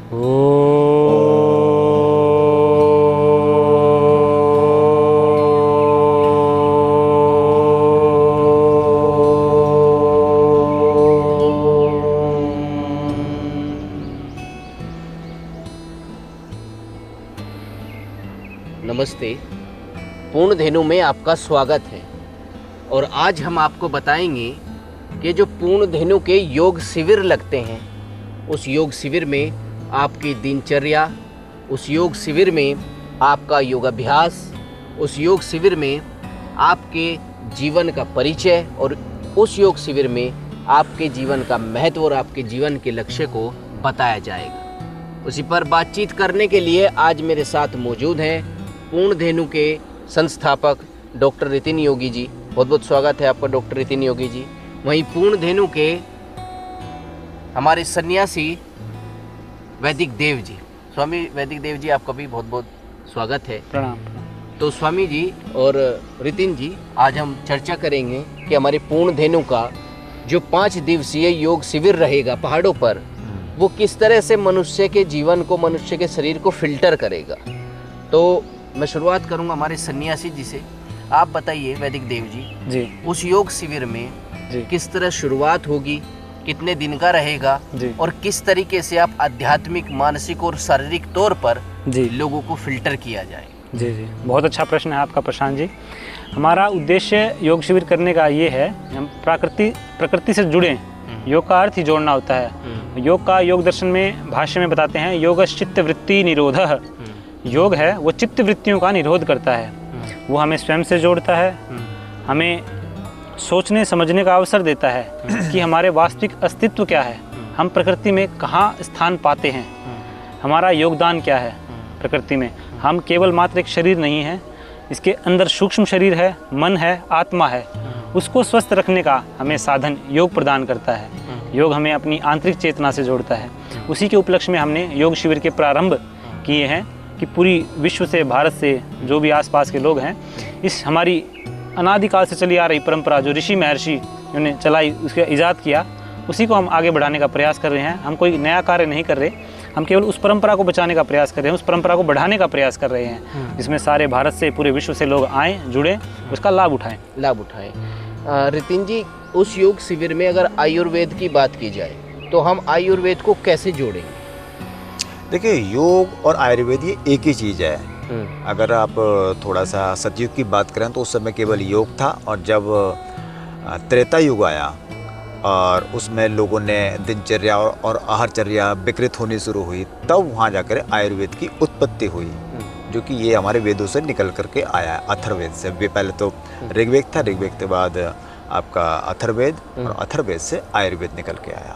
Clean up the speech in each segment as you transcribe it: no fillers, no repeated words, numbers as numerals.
नमस्ते, पूर्ण धेनु में आपका स्वागत है। और आज हम आपको बताएंगे कि जो पूर्ण धेनु के योग शिविर लगते हैं, उस योग शिविर में आपकी दिनचर्या, उस योग शिविर में आपका योगाभ्यास, उस योग शिविर में आपके जीवन का परिचय और उस योग शिविर में आपके जीवन का महत्व और आपके जीवन के लक्ष्य को बताया जाएगा। उसी पर बातचीत करने के लिए आज मेरे साथ मौजूद हैं पूर्ण धेनु के संस्थापक डॉक्टर रितिन योगी जी। बहुत बहुत स्वागत है आपका डॉक्टर रितिन योगी जी। वहीं पूर्ण धेनु के हमारे सन्यासी वैदिक देव जी, स्वामी वैदिक देव जी, आपका भी बहुत बहुत स्वागत है। प्रणाम। तो स्वामी जी और रितिन जी, आज हम चर्चा करेंगे कि हमारे पूर्ण धेनु का जो 5 दिवसीय योग शिविर रहेगा पहाड़ों पर, वो किस तरह से मनुष्य के जीवन को, मनुष्य के शरीर को फिल्टर करेगा। तो मैं शुरुआत करूंगा हमारे सन्यासी जी से। आप बताइए वैदिक देव जी, उस योग शिविर में किस तरह शुरुआत होगी, कितने दिन का रहेगा और किस तरीके से आप आध्यात्मिक, मानसिक और शारीरिक तौर पर लोगों को फिल्टर किया जाए। जी, बहुत अच्छा प्रश्न है आपका प्रशांत जी। हमारा उद्देश्य योग शिविर करने का ये है, हम प्रकृति से जुड़े। योग का अर्थ ही जोड़ना होता है। योग का, योग दर्शन में भाष्य में बताते हैं, योगश्चित्त वृत्ति निरोधः। योग है वो चित्त वृत्तियों का निरोध करता है। वो हमें स्वयं से जोड़ता है, हमें सोचने समझने का अवसर देता है कि हमारे वास्तविक अस्तित्व क्या है, हम प्रकृति में कहाँ स्थान पाते हैं, हमारा योगदान क्या है प्रकृति में। हम केवल मात्र एक शरीर नहीं है, इसके अंदर सूक्ष्म शरीर है, मन है, आत्मा है। उसको स्वस्थ रखने का हमें साधन योग प्रदान करता है। योग हमें अपनी आंतरिक चेतना से जोड़ता है। उसी के उपलक्ष्य में हमने योग शिविर के प्रारंभ किए हैं कि पूरी विश्व से, भारत से जो भी आसपास के लोग हैं, इस हमारी अनादिकाल से चली आ रही परंपरा जो ऋषि महर्षि ने चलाई, उसका इजाद किया, उसी को हम आगे बढ़ाने का प्रयास कर रहे हैं। हम कोई नया कार्य नहीं कर रहे, हम केवल उस परंपरा को बचाने का प्रयास कर रहे हैं, उस परंपरा को बढ़ाने का प्रयास कर रहे हैं, जिसमें सारे भारत से, पूरे विश्व से लोग आएँ, जुड़ें, उसका लाभ उठाएँ। रितिन जी, उस योग शिविर में अगर आयुर्वेद की बात की जाए तो हम आयुर्वेद को कैसे जोड़ेंगे? देखिए, योग और आयुर्वेद ये एक ही चीज़ है। अगर आप थोड़ा सा सतयुग की बात करें तो उस समय केवल योग था, और जब त्रेता युग आया और उसमें लोगों ने दिनचर्या और आहारचर्या विकृत होनी शुरू हुई, तब वहाँ जाकर आयुर्वेद की उत्पत्ति हुई, जो कि ये हमारे वेदों से निकल करके आया है, अथर्ववेद से। पहले तो ऋग्वेद था, ऋग्वेद के बाद आपका अथर्ववेद, और अथर्ववेद से आयुर्वेद निकल के आया।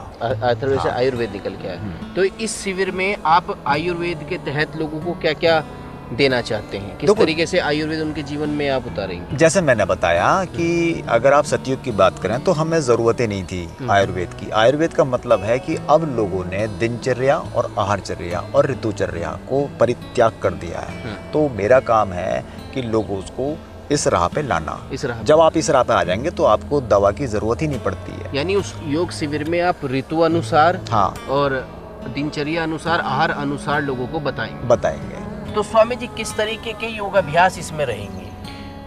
अथर्ववेद से आयुर्वेद निकल के आया। तो इस शिविर में आप आयुर्वेद के तहत लोगों को क्या क्या देना चाहते हैं, किस तरीके से आयुर्वेद उनके जीवन में आप उतारेंगे? जैसे मैंने बताया कि अगर आप सतयुग की बात करें तो हमें ज़रूरत ही नहीं थी आयुर्वेद की। आयुर्वेद का मतलब है कि अब लोगों ने दिनचर्या और आहारचर्या और ऋतुचर्या को परित्याग कर दिया है। तो मेरा काम है कि लोगों उसको इस राह पे लाना। जब आप इस राह पे आ जाएंगे तो आपको दवा की जरूरत ही नहीं पड़ती है। यानी उस योग शिविर में आप ऋतु अनुसार और दिनचर्या अनुसार, आहार अनुसार लोगों को बताएंगे। तो स्वामी जी, किस तरीके के योगाभ्यास इसमें रहेंगे?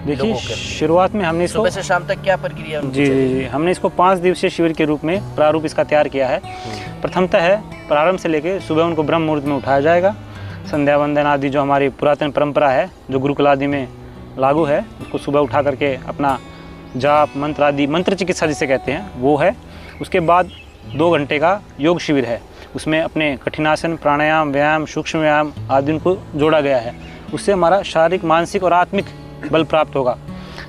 देखिए, शुरुआत में हमने सुबह से शाम तक क्या प्रक्रिया? जी, हमने इसको 5 दिवसीय शिविर के रूप में प्रारूप इसका तैयार किया है। प्रथमतः है, प्रारंभ से लेकर सुबह उनको ब्रह्म मुहूर्त में उठाया जाएगा। संध्या वंदन आदि जो हमारी पुरातन परंपरा है, जो गुरुकुल आदि में लागू है, उसको सुबह उठा करके अपना जाप मंत्र आदि, मंत्र चिकित्सा जिसे कहते हैं, वो है। उसके बाद 2 घंटे का योग शिविर है। उसमें अपने कठिनासन, प्राणायाम, व्यायाम, सूक्ष्म व्यायाम आदि उनको जोड़ा गया है। उससे हमारा शारीरिक, मानसिक और आत्मिक बल प्राप्त होगा।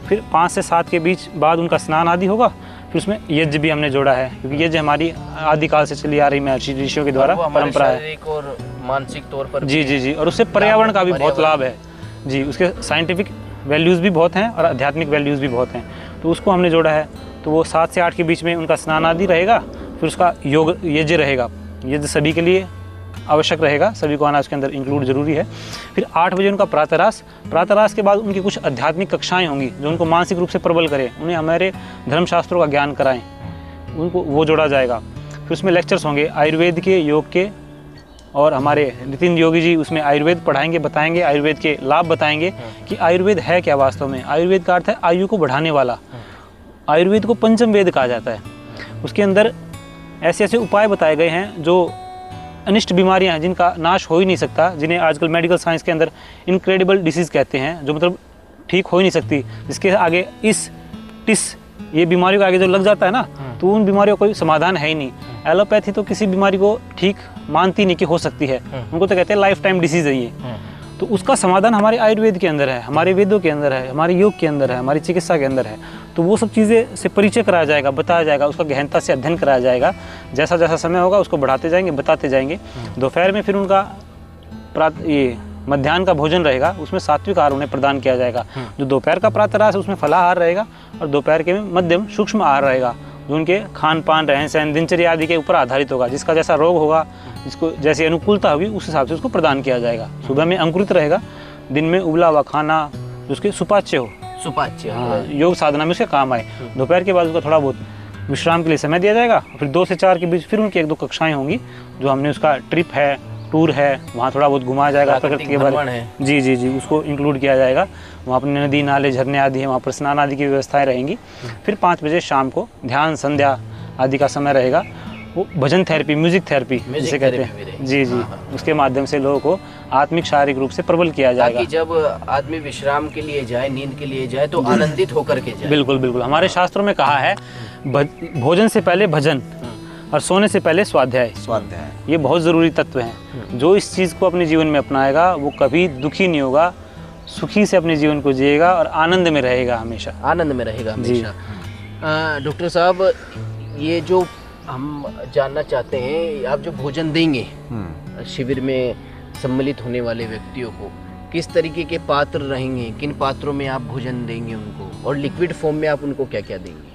फिर 5 से 7 के बीच बाद उनका स्नान आदि होगा। फिर उसमें यज्ञ भी हमने जोड़ा है, क्योंकि यज्ञ हमारी आदिकाल से चली आ रही महर्षि ऋषियों के द्वारा परंपरा है। शारीरिक और मानसिक तौर पर जी, और उससे पर्यावरण का भी बहुत लाभ है। जी, उसके साइंटिफिक वैल्यूज़ भी बहुत हैं और आध्यात्मिक वैल्यूज़ भी बहुत हैं, तो उसको हमने जोड़ा है। तो वो 7 से 8 के बीच में उनका स्नान आदि रहेगा। फिर उसका योग यज्ञ रहेगा। यज्ञ सभी के लिए आवश्यक रहेगा, सभी को आना उसके अंदर इंक्लूड जरूरी है। फिर 8 बजे उनका प्रातरास के बाद उनकी कुछ आध्यात्मिक कक्षाएं होंगी जो उनको मानसिक रूप से प्रबल करें, उन्हें हमारे धर्मशास्त्रों का ज्ञान कराएं, उनको वो जोड़ा जाएगा। फिर उसमें लेक्चर्स होंगे आयुर्वेद के, योग के, और हमारे नितिन योगी जी उसमें आयुर्वेद पढ़ाएंगे, बताएंगे, आयुर्वेद के लाभ बताएंगे कि आयुर्वेद है क्या वास्तव में। आयुर्वेद का अर्थ है आयु को बढ़ाने वाला। आयुर्वेद को पंचम वेद कहा जाता है। उसके अंदर ऐसे ऐसे उपाय बताए गए हैं जो अनिष्ट बीमारियां हैं जिनका नाश हो ही नहीं सकता, जिन्हें आजकल मेडिकल साइंस के अंदर इनक्रेडिबल डिसीज़ कहते हैं, जो मतलब ठीक हो ही नहीं सकती, जिसके आगे इस टिस ये बीमारियों के आगे जो लग जाता है ना, तो उन बीमारियों का कोई समाधान है ही नहीं। एलोपैथी तो किसी बीमारी को ठीक मानती नहीं कि हो सकती है, उनको तो कहते हैं लाइफ टाइम डिसीज़ है ये। तो उसका समाधान हमारे आयुर्वेद के अंदर है, हमारे वेदों के अंदर है, हमारे योग के अंदर है, हमारी चिकित्सा के अंदर है। तो वो सब चीज़ें से परिचय कराया जाएगा, बताया जाएगा, उसका गहनता से अध्ययन कराया जाएगा। जैसा जैसा समय होगा उसको बढ़ाते जाएंगे, बताते जाएंगे। दोपहर में फिर उनका ये मध्याह्न का भोजन रहेगा, उसमें सात्विक आहार उन्हें प्रदान किया जाएगा। जो दोपहर का प्रातः है उसमें फलाहार रहेगा, और दोपहर के में मध्यम सूक्ष्म आहार रहेगा, जो उनके खान पान, रहन सहन, दिनचर्या आदि के ऊपर आधारित होगा। जिसका जैसा रोग होगा, जिसको जैसी अनुकूलता होगी, उस हिसाब से उसको प्रदान किया जाएगा। सुबह में अंकुरित रहेगा, दिन में उबला हुआ खाना जो उसके सुपाच्य हो, सुपाच्य, हाँ, योग साधना में उसके काम आए। दोपहर के बाद उसका थोड़ा बहुत विश्राम के लिए समय दिया जाएगा। फिर 2 से 4 के बीच फिर उनकी 1-2 कक्षाएं होंगी, जो हमने उसका ट्रिप है, टूर है, वहाँ थोड़ा बहुत घुमाया जाएगा, प्रकृति के बारे में जी उसको इंक्लूड किया जाएगा। वहाँ पर नदी, नाले, झरने आदि हैं, वहाँ पर स्नान आदि की व्यवस्थाएं रहेंगी। फिर 5 बजे शाम को ध्यान, संध्या आदि का समय रहेगा। वो भजन थेरेपी, म्यूजिक थेरेपी जिसे कहते हैं, जी उसके माध्यम से लोगों को आत्मिक शारीरिक रूप से प्रबल किया जाएगा, ताकि जब आदमी विश्राम के लिए जाए, नींद के लिए जाए, तो आनंदित होकर के जाए। बिल्कुल बिल्कुल। हमारे शास्त्रों में कहा है भोजन से पहले भजन और सोने से पहले स्वाध्याय। ये बहुत ज़रूरी तत्व हैं। जो इस चीज़ को अपने जीवन में अपनाएगा वो कभी दुखी नहीं होगा, सुखी से अपने जीवन को जिएगा और आनंद में रहेगा हमेशा। आनंद में रहेगा हमेशा। डॉक्टर साहब, ये जो हम जानना चाहते हैं, आप जो भोजन देंगे शिविर में सम्मिलित होने वाले व्यक्तियों को, किस तरीके के पात्र रहेंगे, किन पात्रों में आप भोजन देंगे उनको, और लिक्विड फॉर्म में आप उनको क्या क्या देंगे?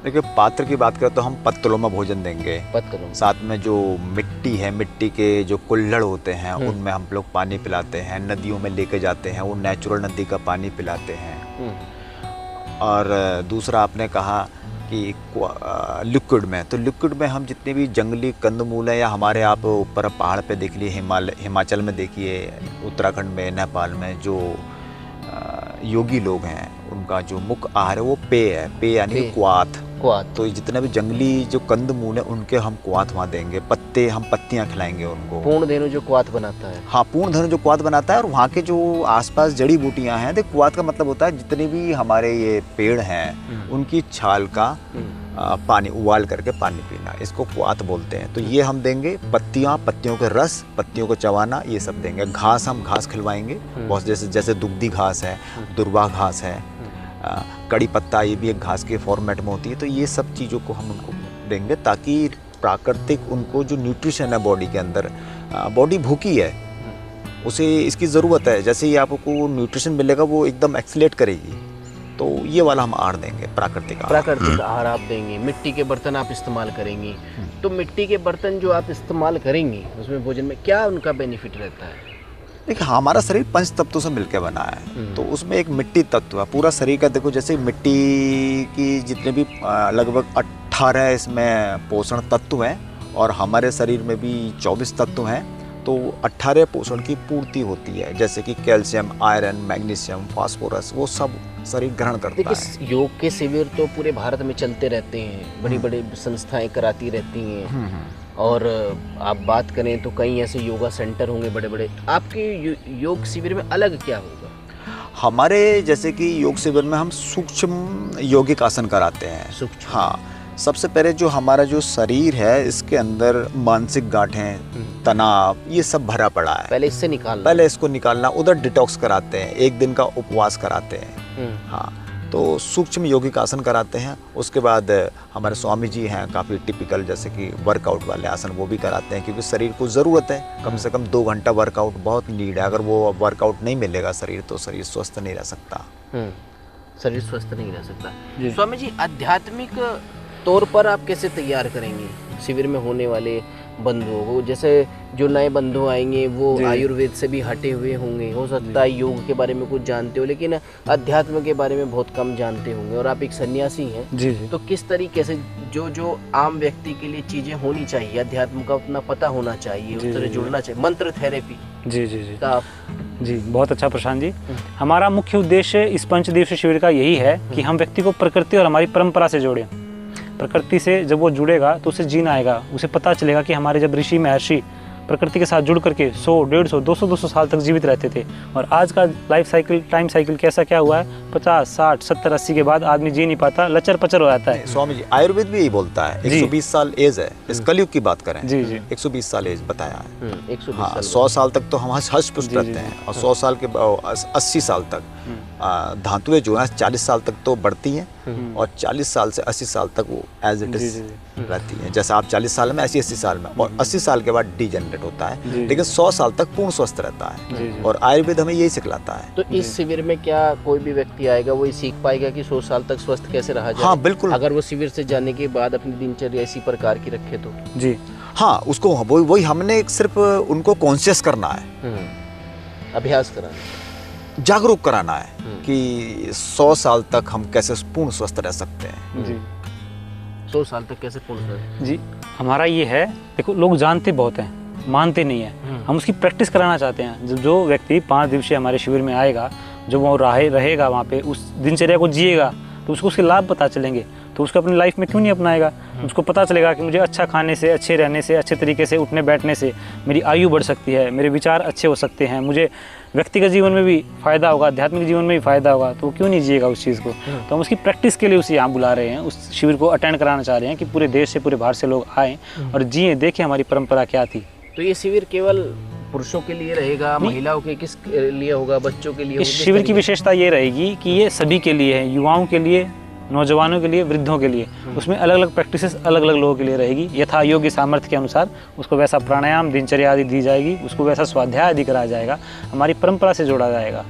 देखिए, पात्र की बात करें तो हम पत्तलों में भोजन देंगे। पत्तलों, साथ में जो मिट्टी है, मिट्टी के जो कुल्हड़ होते हैं उनमें हम लोग पानी पिलाते हैं। नदियों में लेके जाते हैं, वो नेचुरल नदी का पानी पिलाते हैं। और दूसरा आपने कहा कि लिक्विड में, तो लिक्विड में हम जितने भी जंगली कंदमूल हैं, या हमारे आप ऊपर पहाड़ पे देख लिए, हिमाचल में देखिए, उत्तराखंड में, नेपाल में जो योगी लोग हैं, उनका जो मुख्य आहार है वो पेय है। पेय यानी क्वाथ। तो जितने भी जंगली जो कंदमूल है उनके हम क्वाथ वहाँ देंगे। पत्ते, हम पत्तियाँ खिलाएंगे उनको। पूर्णधेनु जो क्वाथ बनाता है, हाँ, पूर्णधेनु जो क्वाथ बनाता है। और वहाँ के जो आसपास जड़ी बूटियाँ हैं, तो क्वाथ का मतलब होता है जितने भी हमारे ये पेड़ हैं उनकी छाल का पानी उबाल करके पानी पीना, इसको क्वाथ बोलते हैं। तो ये हम देंगे। पत्तियाँ, पत्तियों के रस, पत्तियों को चबाना, ये सब देंगे। घास, हम घास खिलवाएंगे बहुत, जैसे दुग्धी घास है, दुर्वा घास है, कड़ी पत्ता, ये भी एक घास के फॉर्मेट में होती है। तो ये सब चीज़ों को हम उनको देंगे, ताकि प्राकृतिक उनको जो न्यूट्रिशन है बॉडी के अंदर, बॉडी भूखी है, उसे इसकी ज़रूरत है। जैसे ही आपको न्यूट्रिशन मिलेगा वो एकदम एक्सीलेट करेगी। तो ये वाला हम आहार देंगे, प्राकृतिक आहार आप देंगे। मिट्टी के बर्तन आप इस्तेमाल करेंगी, तो मिट्टी के बर्तन जो आप इस्तेमाल करेंगी उसमें भोजन में क्या उनका बेनिफिट रहता है? देखिए, हमारा शरीर 5 तत्वों से मिलकर बना है। तो उसमें एक मिट्टी तत्व है। पूरा शरीर का देखो, जैसे मिट्टी की जितने भी लगभग 18 इसमें पोषण तत्व हैं, और हमारे शरीर में भी 24 तत्व हैं। तो 18 पोषण की पूर्ति होती है, जैसे कि कैल्शियम, आयरन, मैग्नीशियम, फास्फोरस, वो सब शरीर ग्रहण करता है। देखिए, योग के शिविर तो पूरे भारत में चलते रहते हैं, बड़ी बड़ी संस्थाएं कराती रहती हैं। और आप बात करें तो कई ऐसे योगा सेंटर होंगे बड़े बड़े। आपके योग शिविर में अलग क्या होगा? हमारे जैसे कि योग शिविर में हम सूक्ष्म यौगिक आसन कराते हैं। सूक्ष्म, हाँ। सबसे पहले जो हमारा जो शरीर है, इसके अंदर मानसिक गांठें, तनाव, ये सब भरा पड़ा है। पहले इससे निकालना, पहले इसको निकालना। उधर डिटॉक्स कराते हैं, 1 दिन का उपवास कराते हैं। हाँ, तो सूक्ष्म यौगिक आसन कराते हैं। उसके बाद हमारे स्वामी जी हैं, काफ़ी टिपिकल, जैसे कि वर्कआउट वाले आसन, वो भी कराते हैं, क्योंकि शरीर को ज़रूरत है कम से कम 2 घंटा वर्कआउट बहुत नीड है। अगर वो वर्कआउट नहीं मिलेगा शरीर, तो शरीर स्वस्थ नहीं रह सकता। शरीर स्वस्थ नहीं रह सकता। स्वामी जी, आध्यात्मिक तौर पर आप कैसे तैयार करेंगे शिविर में होने वाले बंधुओं को, जैसे जो नए बंधु आएंगे वो जी। आयुर्वेद से भी हटे हुए होंगे, हो सकता है योग के बारे में कुछ जानते हो लेकिन अध्यात्म के बारे में बहुत कम जानते होंगे, और आप एक सन्यासी हैं, जी जी तो किस तरीके से जो आम व्यक्ति के लिए चीज़ें होनी चाहिए, अध्यात्म का उतना पता होना चाहिए, उस जी, तरह जी, जुड़ना चाहिए, मंत्र थेरेपी जी जी जी का आप जी, बहुत अच्छा प्रशांत जी। हमारा मुख्य उद्देश्य इस 5 दिवसीय शिविर का यही है कि हम व्यक्ति को प्रकृति और हमारी परंपरा से जोड़ें। प्रकृति से जब वो जुड़ेगा तो उसे जीना आएगा, उसे पता चलेगा कि हमारे जब ऋषि महर्षि प्रकृति के साथ जुड़ करके 100, 150, 200 साल तक जीवित रहते थे, और आज का लाइफ साइकिल, टाइम साइकिल कैसा क्या हुआ है, 50, 60, 70, 80 के बाद आदमी जी नहीं पाता, लचर पचर हो जाता है। स्वामी जी, आयुर्वेद भी यही बोलता है, 120 साल एज है, इस कलयुग की बात करें, जी जी 120 साल एज बताया है। 120 हाँ, साल 100 साल तक तो हम हष्ट पुष्ट जी, रहते जी, हैं, और 100 साल के 80 साल तक धातुएं जो है 40 साल तक तो बढ़ती हैं, और 40 साल से 80 साल तक वो एज इट जी, इज जी, रहती हैं। जैसा आप 40 साल में, ऐसी 80 साल में, और 80 साल के बाद डीजेनरेट होता है, जी। लेकिन 100 साल तक पूर्ण स्वस्थ रहता जी, है, जी। और आयुर्वेद हमें यही सिखलाता है। तो इस शिविर में क्या कोई भी व्यक्ति आएगा वो ये सीख पाएगा कि 100 साल तक स्वस्थ कैसे रहा जाए? हाँ, बिल्कुल। अगर वो शिविर से जाने के बाद अपनी दिनचर्या इसी प्रकार की रखे तो जी हाँ, उसको वही हमने सिर्फ उनको कॉन्शियस करना है, अभ्यास कराना। जागरूक कराना है कि 100 साल तक हम कैसे पूर्ण स्वस्थ रह सकते हैं। जी 100 साल तक कैसे पूर्ण रहे? जी, हमारा ये है, देखो लोग जानते बहुत हैं, मानते नहीं है, हम उसकी प्रैक्टिस कराना चाहते हैं। जो व्यक्ति 5 दिवसीय हमारे शिविर में आएगा, जो वो रहेगा वहाँ पे, उस दिनचर्या को जिएगा, तो उसको उसके लाभ पता चलेंगे, तो उसको अपनी लाइफ में क्यों नहीं अपनाएगा। उसको पता चलेगा कि मुझे अच्छा खाने से, अच्छे रहने से, अच्छे तरीके से उठने बैठने से मेरी आयु बढ़ सकती है, मेरे विचार अच्छे हो सकते हैं, मुझे व्यक्तिगत जीवन में भी फ़ायदा होगा, आध्यात्मिक जीवन में भी फ़ायदा होगा, तो वो क्यों नहीं जिएगा उस चीज़ को। तो हम उसकी प्रैक्टिस के लिए उसे यहाँ बुला रहे हैं, उस शिविर को अटेंड कराना चाह रहे हैं कि पूरे देश से, पूरे भारत से लोग आएँ और जिए, देखें हमारी परंपरा क्या थी। तो ये शिविर केवल पुरुषों के लिए रहेगा, महिलाओं के किस लिए होगा, बच्चों के लिए होगा? इस शिविर की विशेषता ये रहेगी कि ये सभी के लिए है, युवाओं के लिए, नौजवानों के लिए, वृद्धों के लिए। उसमें अलग अलग प्रैक्टिसेस अलग अलग लोगों के लिए रहेगी, यथा योग्य सामर्थ्य के अनुसार उसको वैसा प्राणायाम, दिनचर्या आदि दी जाएगी, उसको वैसा स्वाध्याय आदि कराया जाएगा, हमारी परंपरा से जोड़ा जाएगा।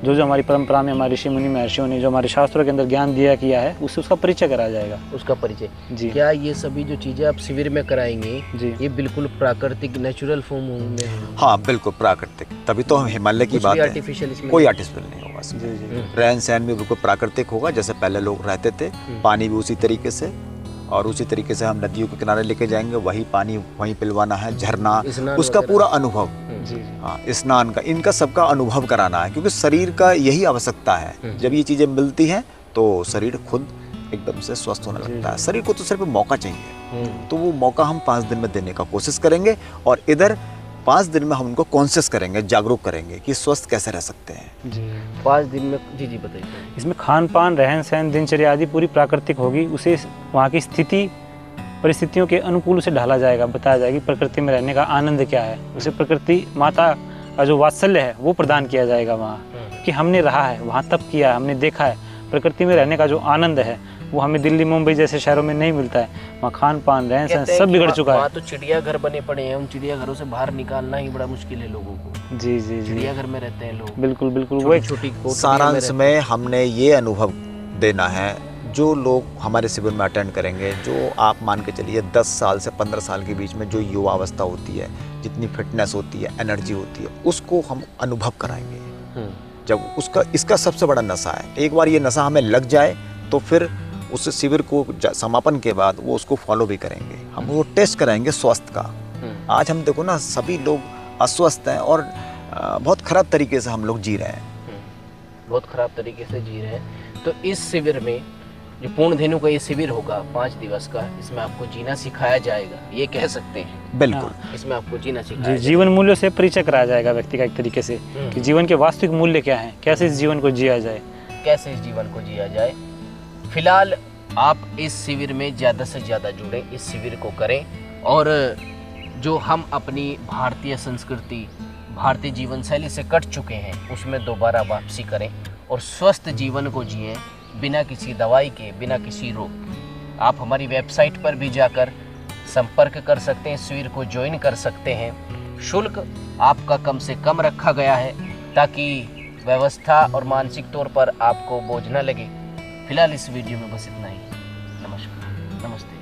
जो हमारी परंपरा में हमारे ऋषि मुनि महर्षियों ने जो हमारे शास्त्रों के अंदर ज्ञान दिया किया है, उससे उसका परिचय कराया जाएगा। उसका परिचय जी। क्या ये सभी जो चीज़ें आप शिविर में कराएंगे जी। ये बिल्कुल प्राकृतिक, नेचुरल फॉर्म होंगे? हाँ, बिल्कुल प्राकृतिक, तभी तो हम हिमालय की कुछ बात भी है, आर्टिफिशियल इसमें कोई आर्टिफिशियल नहीं होगा इसमें। जी जी रहन सहन भी बिल्कुल प्राकृतिक होगा, जैसे पहले लोग रहते थे, पानी भी उसी तरीके से, और उसी तरीके से हम नदियों के किनारे लेके जाएंगे, वही पानी वहीं पिलवाना है, झरना, स्नान उसका वगैरह। पूरा अनुभव, जी हाँ, स्नान का, इनका सबका अनुभव कराना है, क्योंकि शरीर का यही आवश्यकता है। जब ये चीज़ें मिलती हैं तो शरीर खुद एकदम से स्वस्थ होने लगता है। शरीर को तो सिर्फ मौका चाहिए, तो वो मौका हम 5 दिन में देने का कोशिश करेंगे, और इधर 5 दिन में हम उनको कॉन्शियस करेंगे, जागरूक करेंगे कि स्वस्थ कैसे रह सकते हैं। जी। 5 दिन में? जी जी बताइए। इसमें खान पान, रहन सहन, दिनचर्या आदि पूरी प्राकृतिक होगी, उसे वहाँ की स्थिति परिस्थितियों के अनुकूल उसे ढाला जाएगा, बताया जाएगा कि प्रकृति में रहने का आनंद क्या है, उसे प्रकृति माता का जो वात्सल्य है वो प्रदान किया जाएगा वहाँ, कि हमने रहा है वहाँ, तप किया है, हमने देखा है प्रकृति में रहने का जो आनंद है वो हमें दिल्ली, मुंबई जैसे शहरों में नहीं मिलता है। वहाँ खान पान, रहन सहन सब बिगड़ चुका है। वहाँ तो चिड़ियाघर बने पड़े हैं, उन चिड़ियाघरों से बाहर निकालना ही बड़ा मुश्किल है लोगों को। जी जी जी, चिड़ियाघर में रहते हैं लोग, बिल्कुल बिल्कुल। वो एक छोटी सारांश में हमने ये अनुभव देना है, जो लोग हमारे शिविर में अटेंड करेंगे, जो आप मान के चलिए 10 साल से 15 साल के बीच में जो युवा अवस्था होती है, जितनी फिटनेस होती है, एनर्जी होती है, उसको हम अनुभव कराएंगे। जब इसका सबसे बड़ा नशा है, एक बार ये नशा हमें लग जाए तो फिर उस शिविर को समापन के बाद वो उसको फॉलो भी करेंगे। हम वो टेस्ट कराएंगे स्वास्थ्य का। आज हम देखो ना, सभी लोग अस्वस्थ हैं, और बहुत खराब तरीके से हम लोग जी रहे हैं, बहुत खराब तरीके से जी रहे हैं। तो इस शिविर में जो पूर्ण धेनु का ये शिविर होगा 5 दिवस का, इसमें आपको जीना सिखाया जाएगा, ये कह सकते हैं। बिल्कुल। इसमें आपको जीना सिखाया जी, जाएगा। जीवन मूल्यों से परिचय कराया जाएगा व्यक्ति का एक तरीके से, कि जीवन के वास्तविक मूल्य क्या हैं, कैसे इस जीवन को जिया जाए, कैसे इस जीवन को जिया जाए। फिलहाल आप इस शिविर में ज़्यादा से ज़्यादा जुड़ें, इस शिविर को करें, और जो हम अपनी भारतीय संस्कृति, भारतीय जीवन शैली से कट चुके हैं उसमें दोबारा वापसी करें, और स्वस्थ जीवन को जिएं, बिना किसी दवाई के, बिना किसी रोग। आप हमारी वेबसाइट पर भी जाकर संपर्क कर सकते हैं, शिविर को ज्वाइन कर सकते हैं। शुल्क आपका कम से कम रखा गया है ताकि व्यवस्था और मानसिक तौर पर आपको बोझ न लगे। फिलहाल इस वीडियो में बस इतना ही। नमस्कार, नमस्ते।